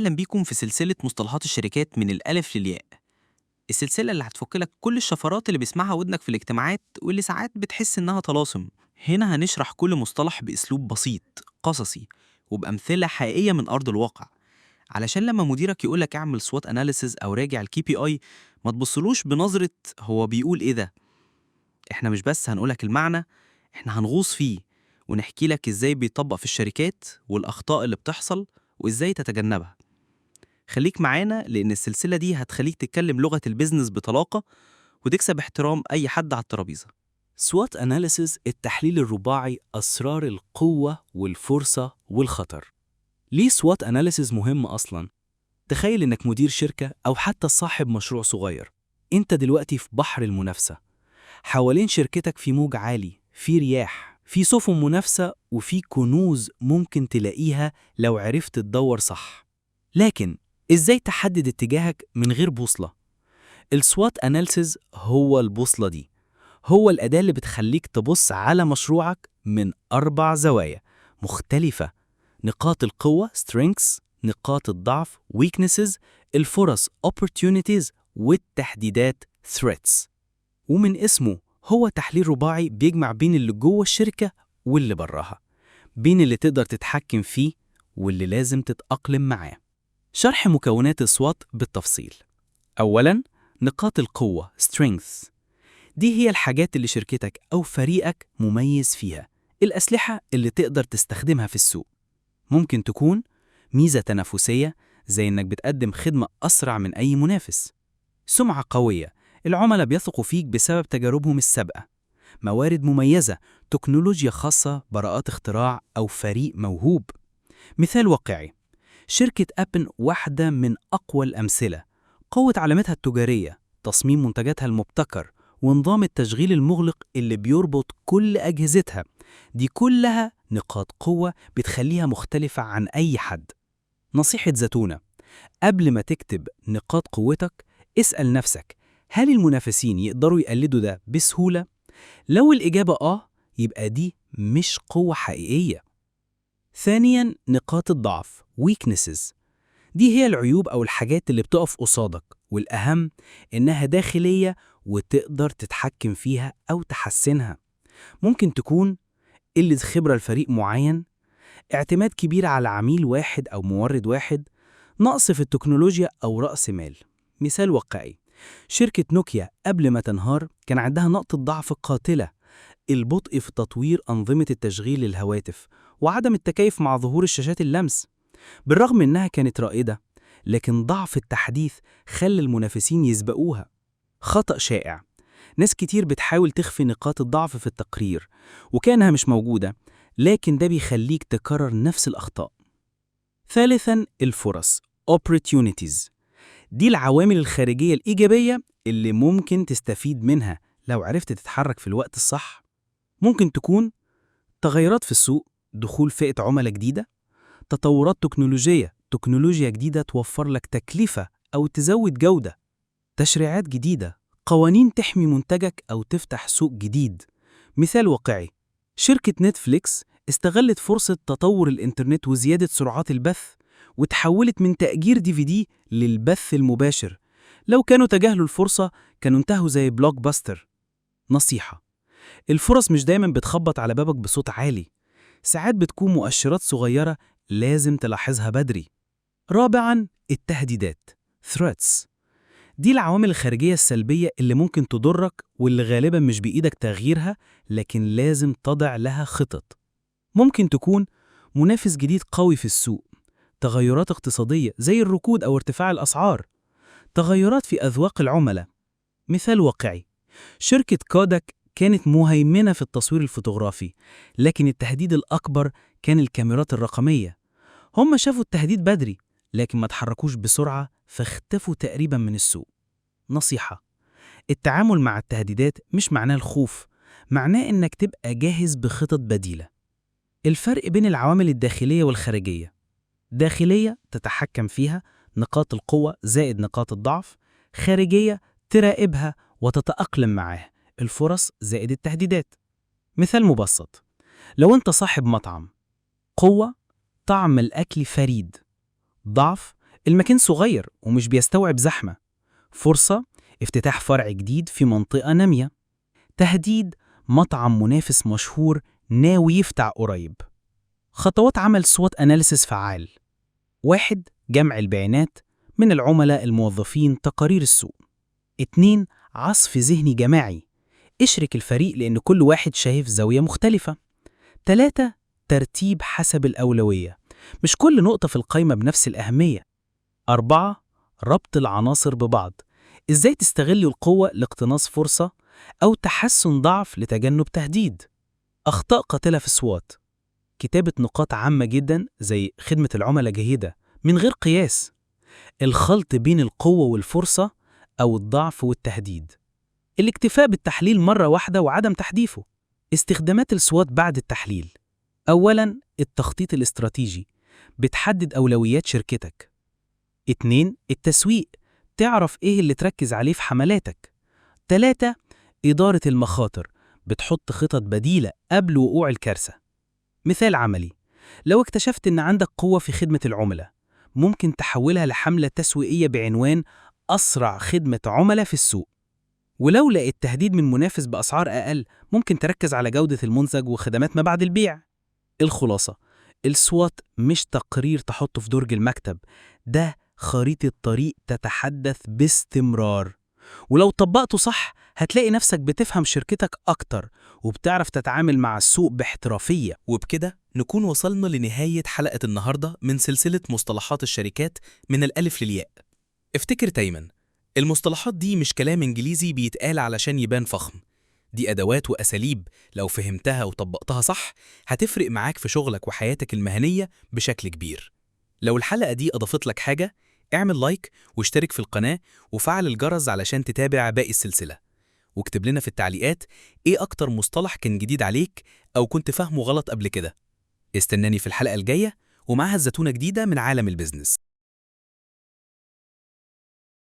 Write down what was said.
أهلا بيكم في سلسلة مصطلحات الشركات من الألف للياء. السلسلة اللي هتفك لك كل الشفرات اللي بيسمعها ودنك في الاجتماعات واللي ساعات بتحس إنها طلاسم. هنا هنشرح كل مصطلح بأسلوب بسيط قصصي وبأمثلة حقيقية من أرض الواقع، علشان لما مديرك يقولك اعمل SWOT أناليسز أو راجع الكي بي آي ما تبصلوش بنظرة هو بيقول إيه ده. إحنا مش بس هنقولك المعنى، إحنا هنغوص فيه ونحكي لك إزاي بيطبق في الشركات والأخطاء اللي بتحصل وإزاي تتجنبها. خليك معانا لأن السلسلة دي هتخليك تتكلم لغة البيزنس بطلاقة وتكسب احترام أي حد على الترابيزة. SWOT Analysis التحليل الرباعي أسرار القوة والفرصة والخطر. ليه SWOT Analysis مهم أصلاً؟ تخيل إنك مدير شركة أو حتى صاحب مشروع صغير. أنت دلوقتي في بحر المنافسة. حوالين شركتك في موج عالي، في رياح، في سفن منافسة وفي كنوز ممكن تلاقيها لو عرفت تدور صح. لكن إزاي تحدد اتجاهك من غير بوصلة؟ الSWOT Analysis هو البوصلة دي. هو الأداة اللي بتخليك تبص على مشروعك من 4 زوايا مختلفة: نقاط القوة strengths، نقاط الضعف weaknesses، الفرص opportunities، والتحديدات threats. ومن اسمه هو تحليل رباعي بيجمع بين اللي جوه الشركة واللي براها، بين اللي تقدر تتحكم فيه واللي لازم تتأقلم معاه. شرح مكونات الSWOT بالتفصيل. أولاً، نقاط القوة strengths. دي هي الحاجات اللي شركتك أو فريقك مميز فيها، الأسلحة اللي تقدر تستخدمها في السوق. ممكن تكون ميزة تنافسية زي إنك بتقدم خدمة أسرع من أي منافس، سمعة قوية، العملاء بيثقوا فيك بسبب تجاربهم السابقة، موارد مميزة، تكنولوجيا خاصة، براءات اختراع، أو فريق موهوب. مثال واقعي: شركة أبل واحدة من أقوى الأمثلة. قوة علامتها التجارية، تصميم منتجاتها المبتكر، ونظام التشغيل المغلق اللي بيربط كل أجهزتها، دي كلها نقاط قوة بتخليها مختلفة عن أي حد. نصيحة زتونة: قبل ما تكتب نقاط قوتك اسأل نفسك، هل المنافسين يقدروا يقلدوا ده بسهولة؟ لو الإجابة يبقى دي مش قوة حقيقية. ثانياً، نقاط الضعف weaknesses. دي هي العيوب أو الحاجات اللي بتقف قصادك، والأهم إنها داخلية وتقدر تتحكم فيها أو تحسنها. ممكن تكون قلة خبرة لفريق معين، اعتماد كبير على عميل واحد أو مورد واحد، نقص في التكنولوجيا أو رأس مال. مثال واقعي: شركة نوكيا قبل ما تنهار كان عندها نقطة ضعف قاتلة: البطء في تطوير أنظمة التشغيل للهواتف وعدم التكيف مع ظهور الشاشات اللمس. بالرغم إنها كانت رائدة، لكن ضعف التحديث خلى المنافسين يسبقوها. خطأ شائع: ناس كتير بتحاول تخفي نقاط الضعف في التقرير وكأنها مش موجودة، لكن ده بيخليك تكرر نفس الأخطاء. ثالثاً، الفرص opportunities. دي العوامل الخارجية الإيجابية اللي ممكن تستفيد منها لو عرفت تتحرك في الوقت الصح. ممكن تكون تغيرات في السوق، دخول فئة عملاء جديدة، تطورات تكنولوجيا جديدة توفر لك تكلفة أو تزود جودة، تشريعات جديدة، قوانين تحمي منتجك أو تفتح سوق جديد. مثال واقعي: شركة نتفليكس استغلت فرصة تطور الإنترنت وزيادة سرعات البث وتحولت من تأجير DVD للبث المباشر. لو كانوا تجاهلوا الفرصة كانوا انتهوا زي بلوك باستر. نصيحة: الفرص مش دايما بتخبط على بابك بصوت عالي، ساعات بتكون مؤشرات صغيرة لازم تلاحظها بدري. رابعاً، التهديدات threats. دي العوامل الخارجية السلبية اللي ممكن تضرك واللي غالباً مش بإيدك تغييرها، لكن لازم تضع لها خطط. ممكن تكون منافس جديد قوي في السوق، تغيرات اقتصادية زي الركود أو ارتفاع الأسعار، تغيرات في أذواق العملاء. مثال واقعي: شركة كوداك كانت مهيمنة في التصوير الفوتوغرافي، لكن التهديد الأكبر كان الكاميرات الرقمية. هم شافوا التهديد بدري لكن ما تحركوش بسرعة فاختفوا تقريبا من السوق. نصيحة: التعامل مع التهديدات مش معناه الخوف، معناه إنك تبقى جاهز بخطط بديلة. الفرق بين العوامل الداخلية والخارجية: داخلية تتحكم فيها، نقاط القوة زائد نقاط الضعف. خارجية تراقبها وتتأقلم معاه، الفرص زائد التهديدات. مثال مبسط: لو أنت صاحب مطعم، قوة طعم الأكل فريد، ضعف المكان صغير ومش بيستوعب زحمة. فرصة، افتتاح فرع جديد في منطقة نامية. تهديد، مطعم منافس مشهور ناوي يفتح قريب. خطوات عمل SWOT أناليسيس فعال: 1. جمع البيانات من العملاء، الموظفين، تقارير السوق. 2. عصف ذهني جماعي، اشرك الفريق لأن كل واحد شايف زاوية مختلفة. 3. ترتيب حسب الأولوية، مش كل نقطة في القائمة بنفس الأهمية. 4. ربط العناصر ببعض، إزاي تستغل القوة لاقتناص فرصة أو تحسن ضعف لتجنب تهديد. أخطاء قاتلة في SWOT: كتابة نقاط عامة جدا زي خدمة العملاء جيدة من غير قياس، الخلط بين القوة والفرصة أو الضعف والتهديد، الاكتفاء بالتحليل مرة واحدة وعدم تحديثه. استخدامات الSWOT بعد التحليل: أولاً، التخطيط الاستراتيجي، بتحدد أولويات شركتك. 2. التسويق، تعرف إيه اللي تركز عليه في حملاتك. 3. إدارة المخاطر، بتحط خطط بديلة قبل وقوع الكارثة. مثال عملي: لو اكتشفت إن عندك قوة في خدمة العملاء، ممكن تحولها لحملة تسويقية بعنوان أسرع خدمة عملاء في السوق. ولو لقيت تهديد من منافس بأسعار أقل، ممكن تركز على جودة المنتج وخدمات ما بعد البيع. الخلاصة: الSWOT مش تقرير تحطه في درج المكتب، ده خريطة طريق تتحدث باستمرار، ولو طبقته صح هتلاقي نفسك بتفهم شركتك أكتر وبتعرف تتعامل مع السوق باحترافية. وبكده نكون وصلنا لنهاية حلقة النهاردة من سلسلة مصطلحات الشركات من الألف للياء. افتكر دايما، المصطلحات دي مش كلام إنجليزي بيتقال علشان يبان فخم، دي أدوات وأساليب لو فهمتها وطبقتها صح هتفرق معاك في شغلك وحياتك المهنية بشكل كبير. لو الحلقة دي أضافت لك حاجة، اعمل لايك واشترك في القناة وفعل الجرس علشان تتابع باقي السلسلة، واكتب لنا في التعليقات ايه أكتر مصطلح كان جديد عليك أو كنت فاهمه غلط قبل كده. استناني في الحلقة الجاية ومعها الزتونة جديدة من عالم البيزنس.